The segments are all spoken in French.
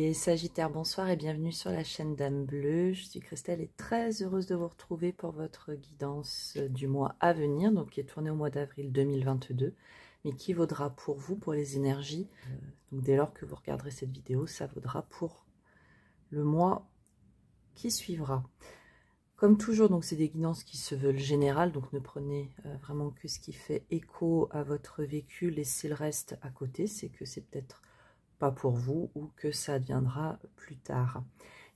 Les Sagittaires, bonsoir et bienvenue sur la chaîne Dame Bleue. Je suis Christelle et très heureuse de vous retrouver pour votre guidance du mois à venir, donc qui est tournée au mois d'avril 2022, mais qui vaudra pour vous, pour les énergies. Donc dès lors que vous regarderez cette vidéo, ça vaudra pour le mois qui suivra. Comme toujours, donc c'est des guidances qui se veulent générales, donc ne prenez vraiment que ce qui fait écho à votre vécu, laissez le reste à côté, c'est que c'est peut-être pas pour vous ou que ça deviendra plus tard.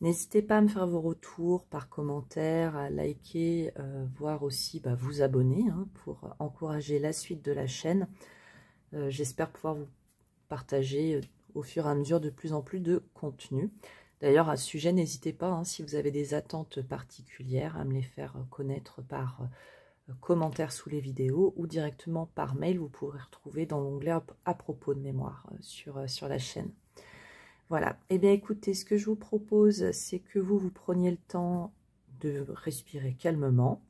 N'hésitez pas à me faire vos retours par commentaire, à liker, voire aussi vous abonner pour encourager la suite de la chaîne. J'espère pouvoir vous partager au fur et à mesure de plus en plus de contenu. D'ailleurs, à ce sujet, n'hésitez pas, si vous avez des attentes particulières, à me les faire connaître par commentaires sous les vidéos ou directement par mail. Vous pourrez retrouver dans l'onglet à propos de mémoire sur la chaîne. Voilà. Eh bien, écoutez, ce que je vous propose, c'est que vous preniez le temps de respirer calmement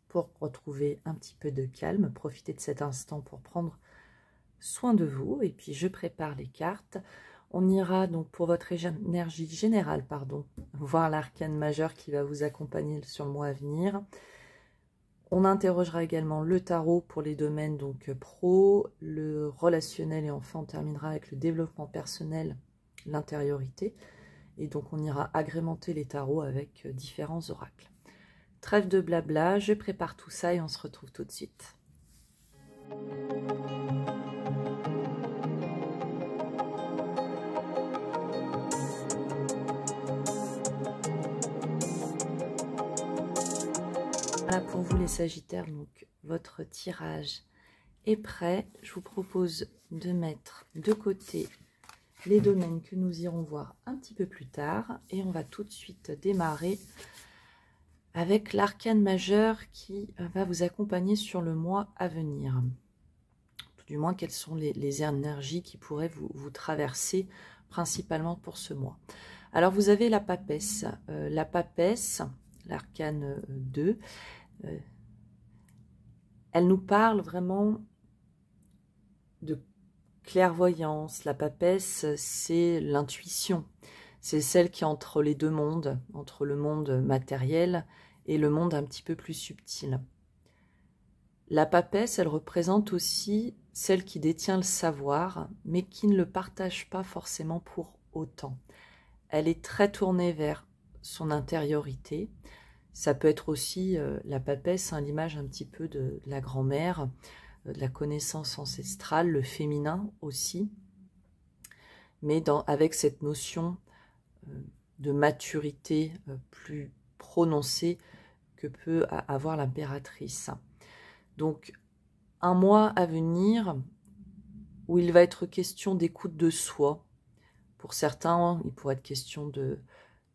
pour retrouver un petit peu de calme. Profitez de cet instant pour prendre soin de vous. Et puis, je prépare les cartes. On ira donc pour votre énergie générale, voir l'arcane majeur qui va vous accompagner sur le mois à venir. On interrogera également le tarot pour les domaines donc pro, le relationnel et enfin on terminera avec le développement personnel, l'intériorité. Et donc on ira agrémenter les tarots avec différents oracles. Trêve de blabla, je prépare tout ça et on se retrouve tout de suite. Voilà pour vous les Sagittaires, donc votre tirage est prêt. Je vous propose de mettre de côté les domaines que nous irons voir un petit peu plus tard. Et on va tout de suite démarrer avec l'arcane majeur qui va vous accompagner sur le mois à venir. Tout du moins, quelles sont les énergies qui pourraient vous traverser principalement pour ce mois. Alors, vous avez la papesse. La papesse, l'arcane 2, elle nous parle vraiment de clairvoyance. La papesse, c'est l'intuition. C'est celle qui est entre les deux mondes, entre le monde matériel et le monde un petit peu plus subtil. La papesse, elle représente aussi celle qui détient le savoir, mais qui ne le partage pas forcément pour autant. Elle est très tournée vers son intériorité. Ça peut être aussi la papesse, l'image un petit peu de la grand-mère, de la connaissance ancestrale, le féminin aussi, mais avec cette notion de maturité plus prononcée que peut avoir l'impératrice. Donc, un mois à venir où il va être question d'écoute de soi. Pour certains, il pourrait être question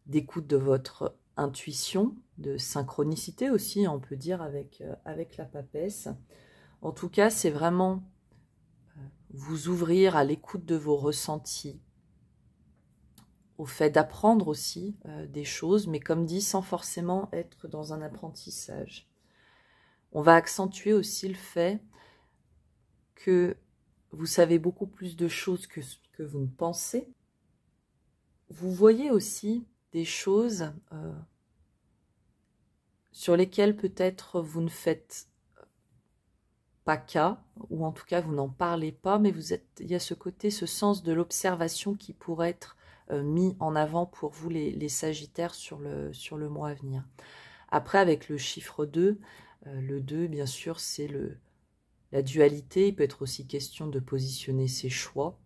d'écoute de votre intuition, de synchronicité aussi, on peut dire, avec la papesse. En tout cas, c'est vraiment vous ouvrir à l'écoute de vos ressentis, au fait d'apprendre aussi des choses, mais comme dit, sans forcément être dans un apprentissage. On va accentuer aussi le fait que vous savez beaucoup plus de choses que vous ne pensez. Vous voyez aussi des choses sur lesquelles peut-être vous ne faites pas cas, ou en tout cas vous n'en parlez pas, mais il y a ce côté, ce sens de l'observation qui pourrait être mis en avant pour vous les Sagittaires sur le mois à venir. Après, avec le chiffre 2, le 2, bien sûr, c'est la dualité. Il peut être aussi question de positionner ses choix.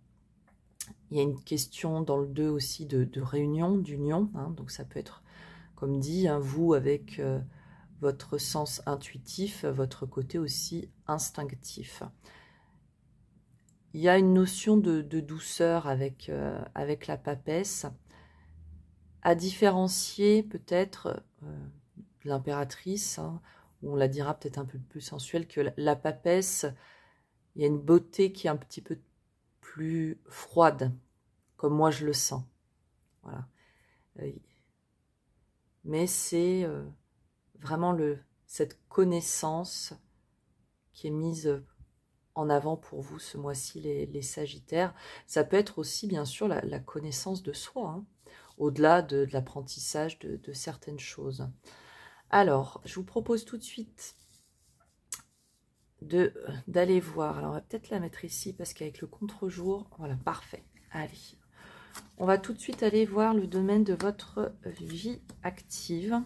Il y a une question dans le 2 aussi de réunion, d'union. Donc ça peut être, comme dit, vous avec votre sens intuitif, votre côté aussi instinctif. Il y a une notion de douceur avec la papesse, à différencier peut-être de l'impératrice, où on la dira peut-être un peu plus sensuelle, que la papesse, il y a une beauté qui est un petit peu plus froide, comme moi je le sens. Voilà. Mais c'est vraiment cette connaissance qui est mise en avant pour vous ce mois-ci, les Sagittaires. Ça peut être aussi, bien sûr, la connaissance de soi, hein, au-delà de l'apprentissage de certaines choses. Alors, je vous propose tout de suite d'aller voir. Alors, on va peut-être la mettre ici, parce qu'avec le contre-jour, voilà, parfait. Allez, on va tout de suite aller voir le domaine de votre vie active.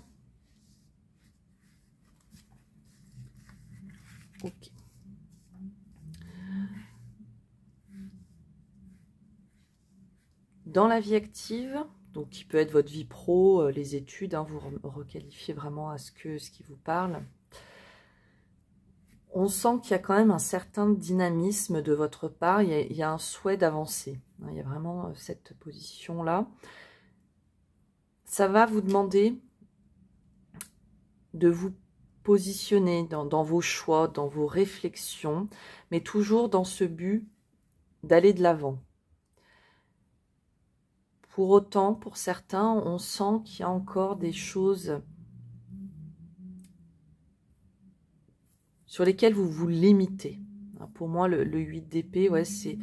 Ok. Dans la vie active, donc qui peut être votre vie pro, les études, hein, vous requalifiez vraiment à ce qui vous parle. On sent qu'il y a quand même un certain dynamisme de votre part, il y a un souhait d'avancer. Il y a vraiment cette position-là. Ça va vous demander de vous positionner dans vos choix, dans vos réflexions, mais toujours dans ce but d'aller de l'avant. Pour autant, pour certains, on sent qu'il y a encore des choses sur lesquelles vous vous limitez. Pour moi, le 8 d'épée, ouais, c'est...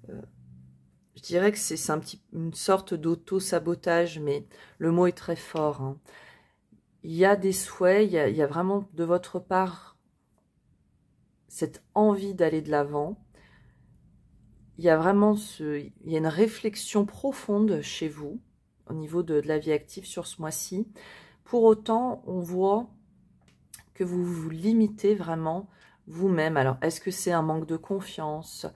je dirais que c'est une sorte d'auto-sabotage, mais le mot est très fort. Hein. Il y a des souhaits, il y a vraiment de votre part cette envie d'aller de l'avant. Il y a vraiment il y a une réflexion profonde chez vous, au niveau de la vie active sur ce mois-ci. Pour autant, on voit que vous vous limitez vraiment vous-même. Alors, est-ce que c'est un manque de confiance?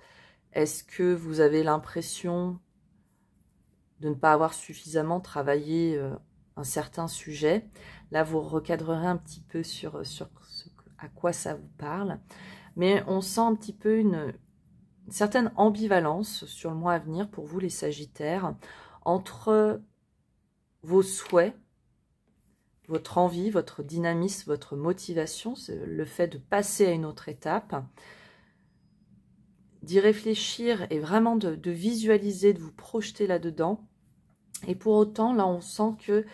Est-ce que vous avez l'impression de ne pas avoir suffisamment travaillé un certain sujet? Là, vous recadrerez un petit peu sur à quoi ça vous parle. Mais on sent un petit peu une certaine ambivalence sur le mois à venir pour vous, les Sagittaires, entre vos souhaits, votre envie, votre dynamisme, votre motivation, le fait de passer à une autre étape, d'y réfléchir et vraiment de visualiser, de vous projeter là-dedans. Et pour autant, là, on sent que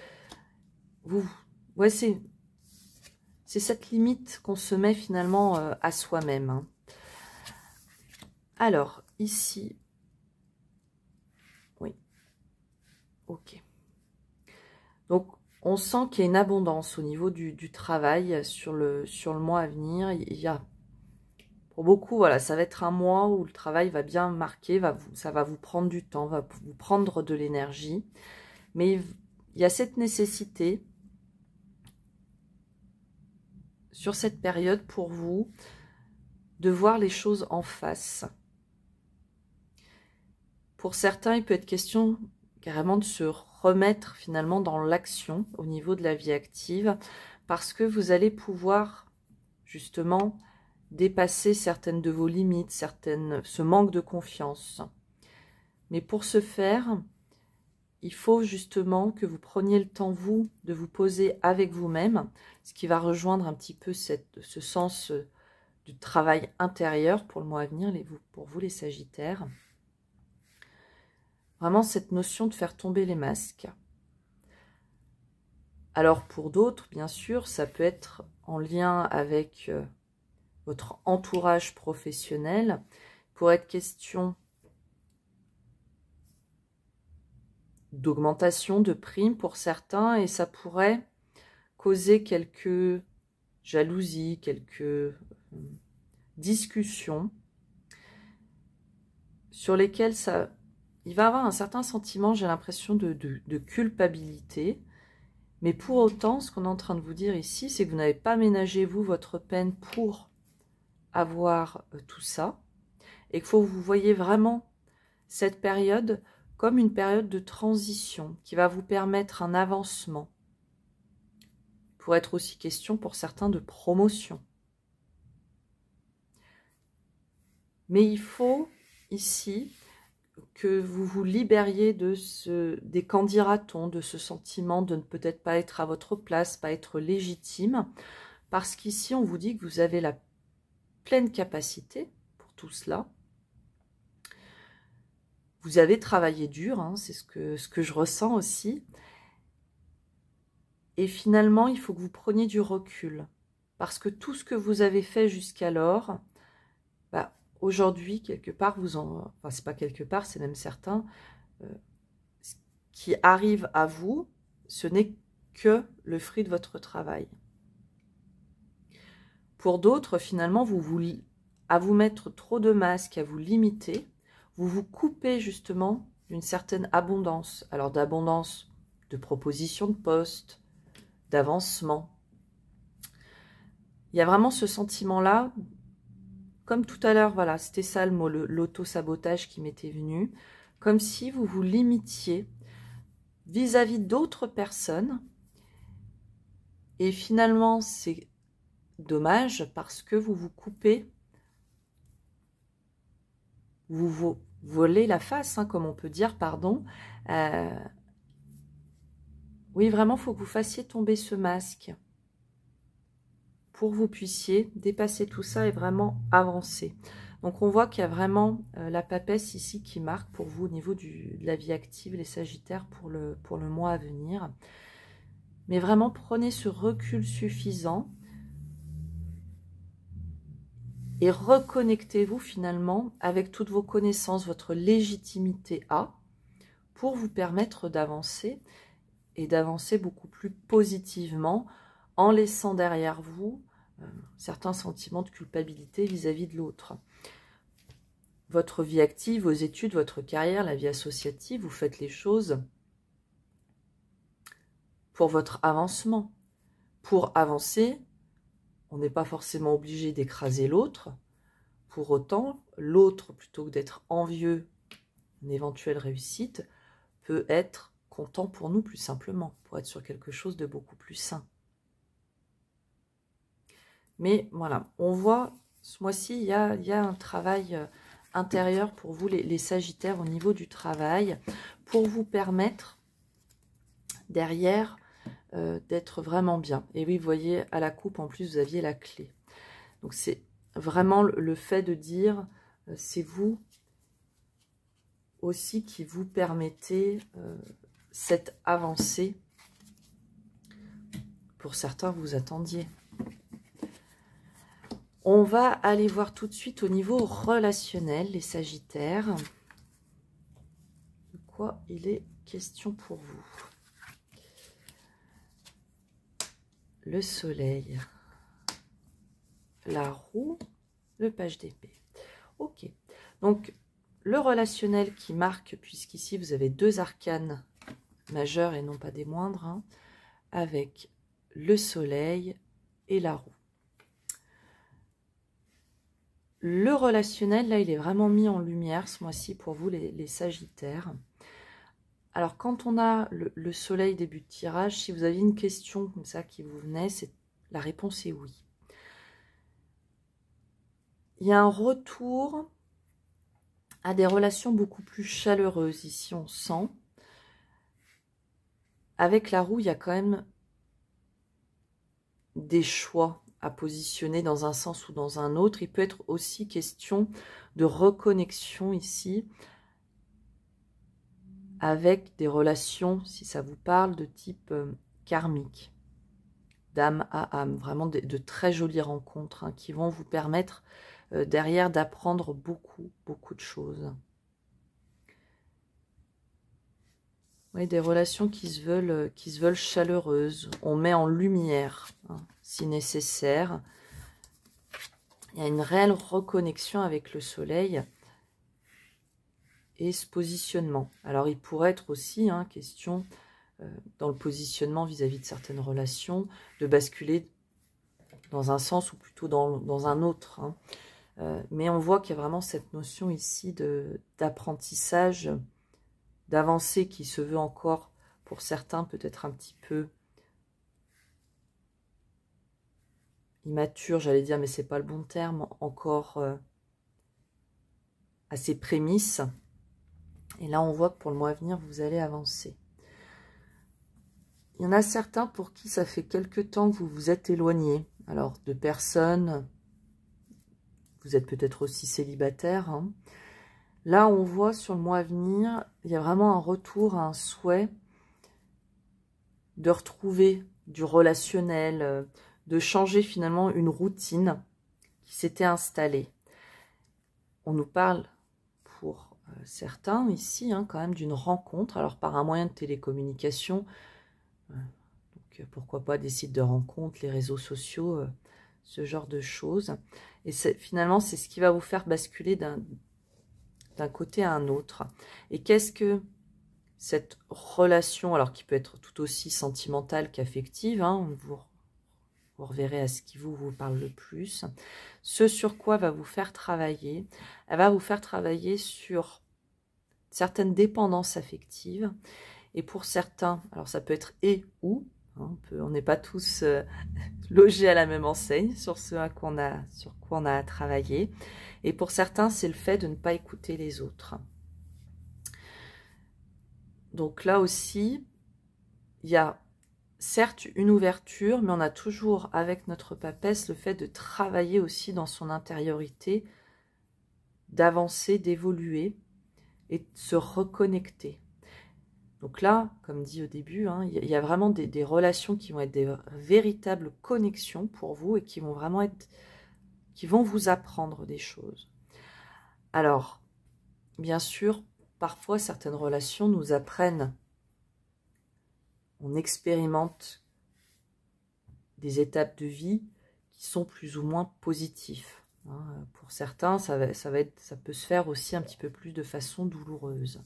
ouais, c'est cette limite qu'on se met finalement à soi-même. Hein. Alors, ici, oui, ok. Donc, on sent qu'il y a une abondance au niveau du travail sur le mois à venir. Il y a, pour beaucoup, voilà, ça va être un mois où le travail va bien marquer, ça va vous prendre du temps, va vous prendre de l'énergie. Mais il y a cette nécessité, sur cette période, pour vous, de voir les choses en face. Pour certains, il peut être question carrément de se remettre finalement dans l'action au niveau de la vie active, parce que vous allez pouvoir justement dépasser certaines de vos limites, ce manque de confiance. Mais pour ce faire, il faut justement que vous preniez le temps, vous, de vous poser avec vous-même, ce qui va rejoindre un petit peu ce sens du travail intérieur pour le mois à venir, pour vous les Sagittaires. Vraiment cette notion de faire tomber les masques. Alors pour d'autres, bien sûr, ça peut être en lien avec votre entourage professionnel. Pour être question d'augmentation de primes pour certains, et ça pourrait causer quelques jalousies, quelques discussions sur lesquelles il va y avoir un certain sentiment, j'ai l'impression, de culpabilité. Mais pour autant, ce qu'on est en train de vous dire ici, c'est que vous n'avez pas ménagé, vous, votre peine pour avoir tout ça. Et qu'il faut que vous voyez vraiment cette période comme une période de transition qui va vous permettre un avancement. Il pourrait être aussi question pour certains de promotion. Mais il faut ici que vous vous libériez des qu'en-dira-t-on, de ce sentiment de ne peut-être pas être à votre place, pas être légitime, parce qu'ici on vous dit que vous avez la pleine capacité pour tout cela. Vous avez travaillé dur, hein, c'est ce que je ressens aussi. Et finalement, il faut que vous preniez du recul, parce que tout ce que vous avez fait jusqu'alors, aujourd'hui, quelque part, enfin, c'est pas quelque part, c'est même certain, ce qui arrive à vous, ce n'est que le fruit de votre travail. Pour d'autres, finalement, à vous mettre trop de masques, à vous limiter, vous vous coupez justement d'une certaine abondance. Alors d'abondance de propositions de postes, d'avancement. Il y a vraiment ce sentiment-là, comme tout à l'heure, voilà, c'était ça le mot, l'auto-sabotage qui m'était venu, comme si vous vous limitiez vis-à-vis d'autres personnes. Et finalement, c'est dommage parce que vous vous coupez, vous volez la face, hein, comme on peut dire, pardon. Oui, vraiment, il faut que vous fassiez tomber ce masque pour que vous puissiez dépasser tout ça et vraiment avancer. Donc, on voit qu'il y a vraiment la papesse ici qui marque pour vous au niveau de la vie active, les Sagittaires, pour le mois à venir. Mais vraiment, prenez ce recul suffisant et reconnectez-vous finalement avec toutes vos connaissances, votre légitimité pour vous permettre d'avancer et d'avancer beaucoup plus positivement en laissant derrière vous certains sentiments de culpabilité vis-à-vis de l'autre. Votre vie active, vos études, votre carrière, la vie associative, vous faites les choses pour votre avancement. Pour avancer, on n'est pas forcément obligé d'écraser l'autre. Pour autant, l'autre, plutôt que d'être envieux d'une éventuelle réussite, peut être content pour nous plus simplement, pour être sur quelque chose de beaucoup plus sain. Mais voilà, on voit, ce mois-ci, il y a un travail intérieur pour vous, les Sagittaires, au niveau du travail, pour vous permettre, derrière, d'être vraiment bien. Et oui, vous voyez, à la coupe, en plus, vous aviez la clé. Donc, c'est vraiment le fait de dire, c'est vous aussi qui vous permettez cette avancée. Pour certains, vous attendiez. On va aller voir tout de suite au niveau relationnel, les Sagittaires. De quoi il est question pour vous? Le soleil, la roue, le page d'épée. Ok, donc le relationnel qui marque, puisqu'ici vous avez deux arcanes majeurs et non pas des moindres, hein, avec le soleil et la roue. Le relationnel, là, il est vraiment mis en lumière ce mois-ci pour vous, les Sagittaires. Alors, quand on a le soleil début de tirage, si vous aviez une question comme ça qui vous venait, la réponse est oui. Il y a un retour à des relations beaucoup plus chaleureuses, ici on sent. Avec la roue, il y a quand même des choix à positionner dans un sens ou dans un autre. Il peut être aussi question de reconnexion ici avec des relations, si ça vous parle, de type karmique, d'âme à âme. Vraiment de très jolies rencontres hein, qui vont vous permettre derrière d'apprendre beaucoup de choses. Oui, des relations qui se veulent chaleureuses. On met en lumière, hein, si nécessaire. Il y a une réelle reconnexion avec le soleil et ce positionnement. Alors, il pourrait être aussi question, dans le positionnement vis-à-vis de certaines relations, de basculer dans un sens ou plutôt dans un autre. Hein. Mais on voit qu'il y a vraiment cette notion ici d'apprentissage, d'avancée qui se veut encore, pour certains, peut-être un petit peu immature, j'allais dire, mais c'est pas le bon terme, encore à ses prémices. Et là, on voit que pour le mois à venir, vous allez avancer. Il y en a certains pour qui ça fait quelque temps que vous vous êtes éloignés. Alors, de personnes, vous êtes peut-être aussi célibataire. Hein. Là, on voit sur le mois à venir, il y a vraiment un retour, un souhait de retrouver du relationnel, de changer finalement une routine qui s'était installée. on nous parle pour certains ici, hein, quand même d'une rencontre, alors par un moyen de télécommunication, donc pourquoi pas des sites de rencontres, les réseaux sociaux, ce genre de choses. Et finalement, c'est ce qui va vous faire basculer d'un côté à un autre. Et qu'est-ce que cette relation, alors qui peut être tout aussi sentimentale qu'affective, hein, vous reverrez à ce qui vous parle le plus, ce sur quoi va vous faire travailler, elle va vous faire travailler sur certaines dépendances affectives, et pour certains, alors ça peut être et ou, hein, on n'est pas tous logés à la même enseigne sur sur quoi on a à travailler, et pour certains, c'est le fait de ne pas écouter les autres. Donc là aussi, il y a certes une ouverture, mais on a toujours avec notre papesse le fait de travailler aussi dans son intériorité, d'avancer, d'évoluer et de se reconnecter. Donc là, comme dit au début, hein, il y a vraiment des relations qui vont être des véritables connexions pour vous et qui vont vraiment qui vont vous apprendre des choses. Alors, bien sûr, parfois certaines relations nous apprennent, on expérimente des étapes de vie qui sont plus ou moins positifs. Hein. Pour certains, ça peut se faire aussi un petit peu plus de façon douloureuse.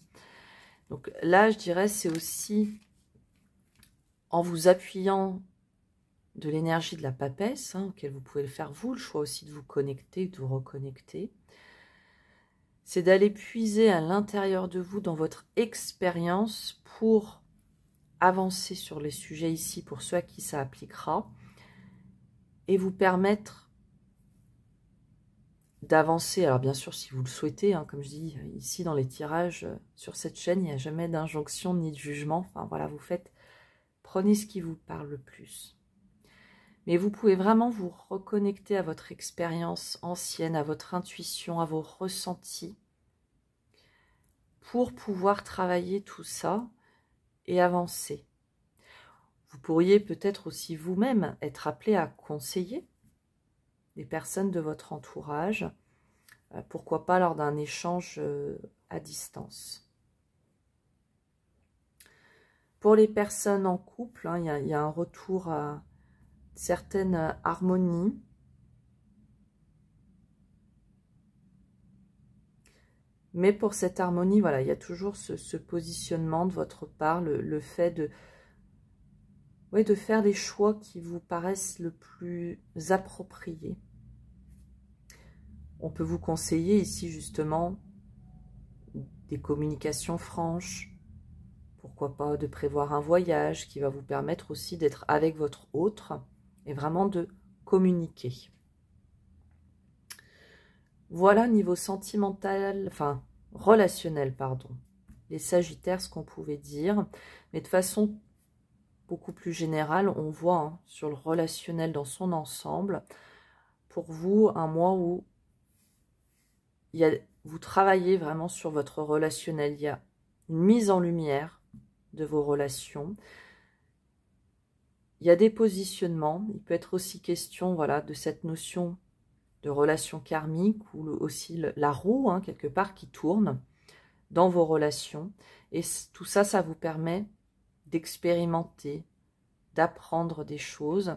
Donc là, je dirais, c'est aussi en vous appuyant de l'énergie de la papesse, hein, auquel vous pouvez le faire vous, le choix aussi de vous connecter, de vous reconnecter, c'est d'aller puiser à l'intérieur de vous dans votre expérience pour avancer sur les sujets ici, pour ceux à qui ça appliquera, et vous permettre d'avancer. Alors bien sûr, si vous le souhaitez, hein, comme je dis ici dans les tirages sur cette chaîne, il n'y a jamais d'injonction ni de jugement. Enfin voilà, prenez ce qui vous parle le plus. Mais vous pouvez vraiment vous reconnecter à votre expérience ancienne, à votre intuition, à vos ressentis, pour pouvoir travailler tout ça et avancer. Vous pourriez peut-être aussi vous-même être appelé à conseiller des personnes de votre entourage, pourquoi pas lors d'un échange à distance. Pour les personnes en couple, hein, il y a un retour à certaines harmonies. Mais pour cette harmonie, voilà, il y a toujours ce positionnement de votre part, le fait de faire des choix qui vous paraissent le plus appropriés. On peut vous conseiller ici justement des communications franches, pourquoi pas de prévoir un voyage qui va vous permettre aussi d'être avec votre autre et vraiment de communiquer. Voilà niveau sentimental, enfin relationnel, pardon. Les Sagittaires, ce qu'on pouvait dire, mais de façon beaucoup plus générale, on voit hein, sur le relationnel dans son ensemble, pour vous, un mois où vous travaillez vraiment sur votre relationnel, il y a une mise en lumière de vos relations, il y a des positionnements, il peut être aussi question voilà, de cette notion de relation karmique ou aussi la roue, hein, quelque part, qui tourne dans vos relations. Et tout ça, ça vous permet d'expérimenter, d'apprendre des choses,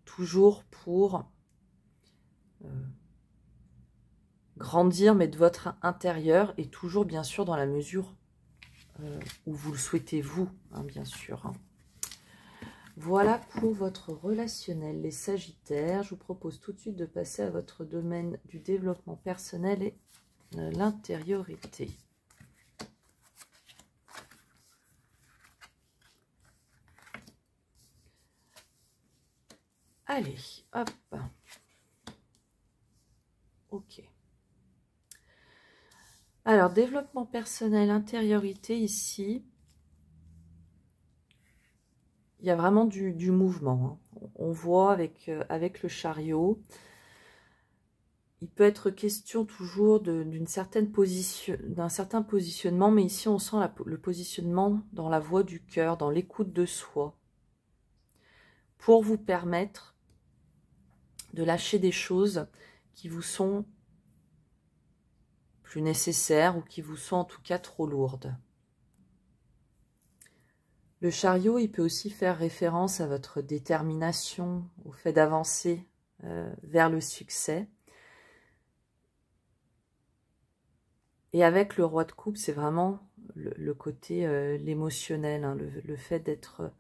toujours pour grandir, mais de votre intérieur, et toujours, bien sûr, dans la mesure où vous le souhaitez, vous, hein, bien sûr. Hein. Voilà pour votre relationnel, les Sagittaires. Je vous propose tout de suite de passer à votre domaine du développement personnel et l'intériorité. Allez, hop. Ok. Alors, développement personnel, intériorité, ici, il y a vraiment du mouvement. Hein. On voit avec le chariot, il peut être question toujours d'un certain positionnement, mais ici on sent le positionnement dans la voie du cœur, dans l'écoute de soi, pour vous permettre de lâcher des choses qui vous sont plus nécessaires ou qui vous sont en tout cas trop lourdes. Le chariot, il peut aussi faire référence à votre détermination, au fait d'avancer vers le succès. Et avec le roi de coupe, c'est vraiment le côté l'émotionnel, hein, le fait d'être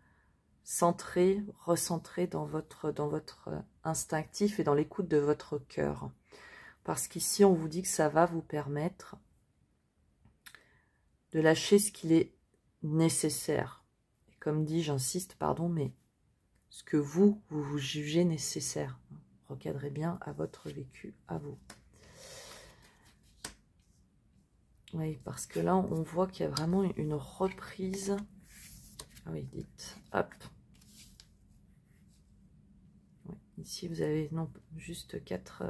centré, recentré dans votre instinctif et dans l'écoute de votre cœur. Parce qu'ici, on vous dit que ça va vous permettre de lâcher ce qu'il est nécessaire. Et comme dit, j'insiste, pardon, mais ce que vous jugez nécessaire. Recadrez bien à votre vécu, à vous. Oui, parce que là, on voit qu'il y a vraiment une reprise. Ah oui, dites, hop. Oui, ici, vous avez non, juste 4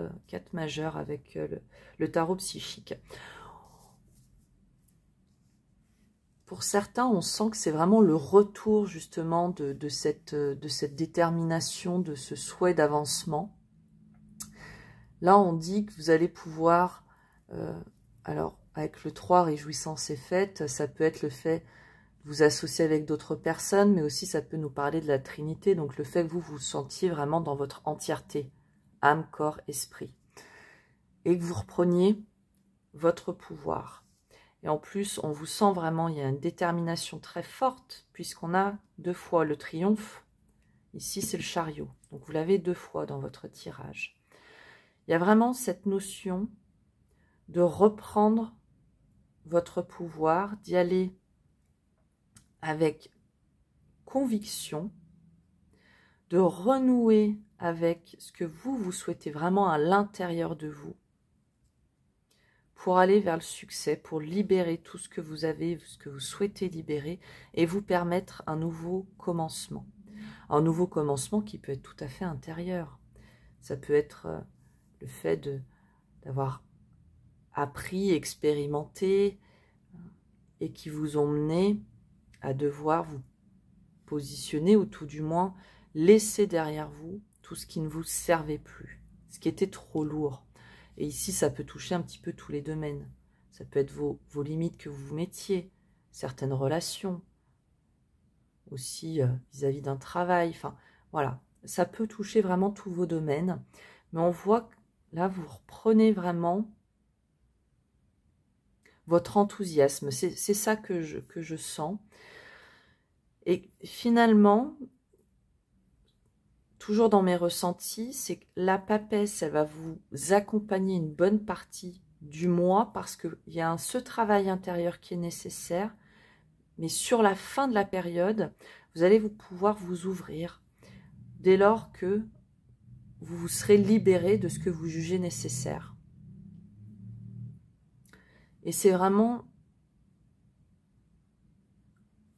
majeurs avec le tarot psychique. Pour certains, on sent que c'est vraiment le retour justement de cette détermination, de ce souhait d'avancement. Là, on dit que vous allez pouvoir, alors avec le 3, réjouissance et fête, ça peut être le fait de vous associer avec d'autres personnes, mais aussi ça peut nous parler de la Trinité, donc le fait que vous vous sentiez vraiment dans votre entièreté, âme, corps, esprit, et que vous repreniez votre pouvoir. Et en plus, on vous sent vraiment, il y a une détermination très forte, puisqu'on a 2 fois le triomphe. Ici, c'est le chariot. Donc, vous l'avez 2 fois dans votre tirage. Il y a vraiment cette notion de reprendre votre pouvoir, d'y aller avec conviction, de renouer avec ce que vous souhaitez vraiment à l'intérieur de vous, pour aller vers le succès, pour libérer tout ce que vous avez, ce que vous souhaitez libérer, et vous permettre un nouveau commencement. Un nouveau commencement qui peut être tout à fait intérieur. Ça peut être le fait d'avoir appris, expérimenté, et qui vous ont mené à devoir vous positionner, ou tout du moins laisser derrière vous tout ce qui ne vous servait plus, ce qui était trop lourd. Et ici, ça peut toucher un petit peu tous les domaines. Ça peut être vos limites que vous vous mettiez, certaines relations, aussi vis-à-vis d'un travail. Enfin, voilà, ça peut toucher vraiment tous vos domaines. Mais on voit que là, vous reprenez vraiment votre enthousiasme. C'est ça que je sens. Et finalement, toujours dans mes ressentis, c'est que la papesse, elle va vous accompagner une bonne partie du mois parce qu'il y a ce travail intérieur qui est nécessaire. Mais sur la fin de la période, vous allez pouvoir vous ouvrir dès lors que vous vous serez libéré de ce que vous jugez nécessaire. Et c'est vraiment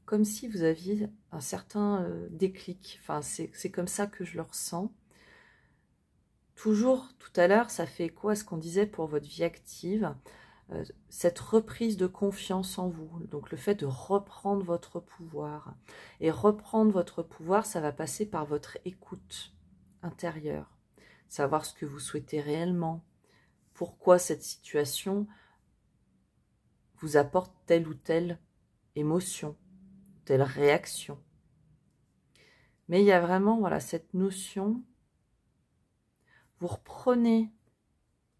comme si vous aviez un certain déclic. Enfin, c'est comme ça que je le ressens. Toujours, tout à l'heure, ça fait écho à ce qu'on disait pour votre vie active, cette reprise de confiance en vous, donc le fait de reprendre votre pouvoir. Et reprendre votre pouvoir, ça va passer par votre écoute intérieure, savoir ce que vous souhaitez réellement, pourquoi cette situation vous apporte telle ou telle émotion, telle réaction. Mais il y a vraiment voilà, cette notion, vous reprenez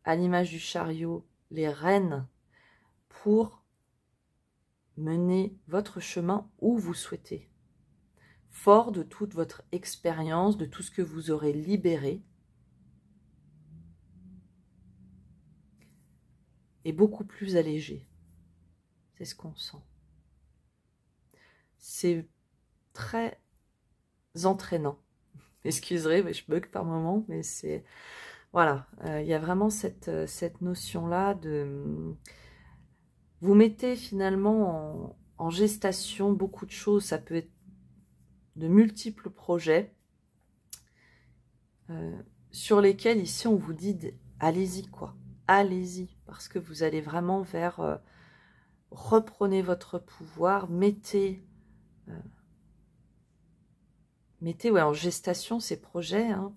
à l'image du chariot les rênes pour mener votre chemin où vous souhaitez. Fort de toute votre expérience, de tout ce que vous aurez libéré, et beaucoup plus allégé. C'est ce qu'on sent. C'est très entraînant. Excuserez, mais je bug par moment, mais c'est... Voilà, il y a vraiment cette notion-là de... Vous mettez finalement en gestation beaucoup de choses. Ça peut être de multiples projets sur lesquels, ici, on vous dit allez-y, quoi. Allez-y, parce que vous allez vraiment vers... reprenez votre pouvoir, mettez ouais, en gestation ces projets, hein.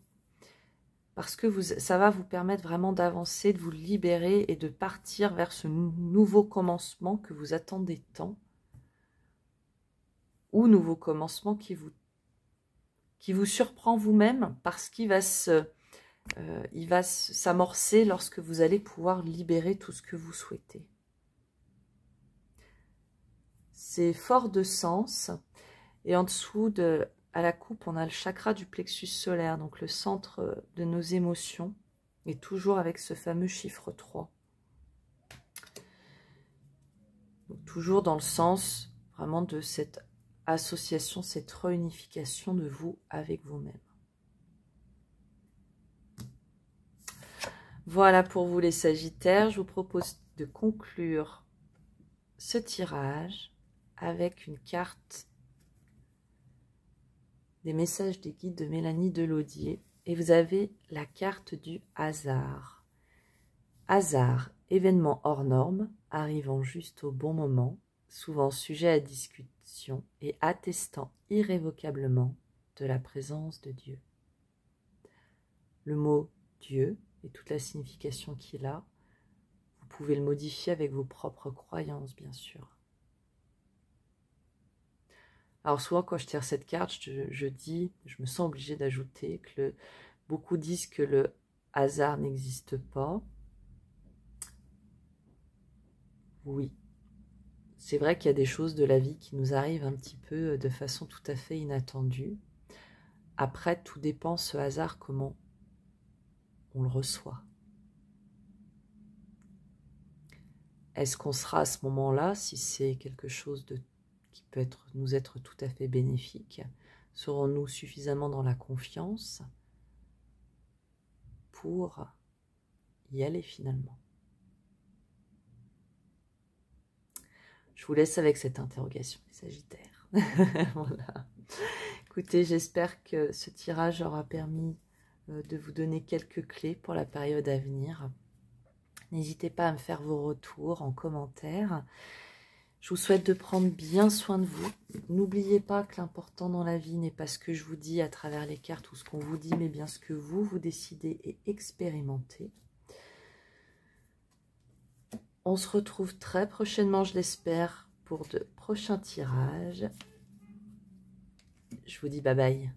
parce que ça va vous permettre vraiment d'avancer, de vous libérer et de partir vers ce nouveau commencement que vous attendez tant, ou nouveau commencement qui vous surprend vous-même, parce qu'il va s'amorcer lorsque vous allez pouvoir libérer tout ce que vous souhaitez. C'est fort de sens. Et en dessous, à la coupe, on a le chakra du plexus solaire, donc le centre de nos émotions, et toujours avec ce fameux chiffre 3. Donc, toujours dans le sens vraiment de cette association, cette réunification de vous avec vous-même. Voilà pour vous les Sagittaires. Je vous propose de conclure ce tirage avec une carte des messages des guides de Mélanie Delaudier. Et vous avez la carte du hasard. Hasard, événement hors norme, arrivant juste au bon moment, souvent sujet à discussion et attestant irrévocablement de la présence de Dieu. Le mot Dieu et toute la signification qu'il a, vous pouvez le modifier avec vos propres croyances, bien sûr. Alors souvent quand je tire cette carte, je me sens obligée d'ajouter que beaucoup disent que le hasard n'existe pas. Oui, c'est vrai qu'il y a des choses de la vie qui nous arrivent un petit peu de façon tout à fait inattendue. Après, tout dépend ce hasard, comment on le reçoit. Est-ce qu'on sera à ce moment-là, si c'est quelque chose qui peut nous être tout à fait bénéfique? Serons-nous suffisamment dans la confiance pour y aller finalement? Je vous laisse avec cette interrogation, les Sagittaires. Voilà. Écoutez, j'espère que ce tirage aura permis de vous donner quelques clés pour la période à venir. N'hésitez pas à me faire vos retours en commentaire. Je vous souhaite de prendre bien soin de vous. N'oubliez pas que l'important dans la vie n'est pas ce que je vous dis à travers les cartes ou ce qu'on vous dit, mais bien ce que vous décidez et expérimentez. On se retrouve très prochainement, je l'espère, pour de prochains tirages. Je vous dis bye bye.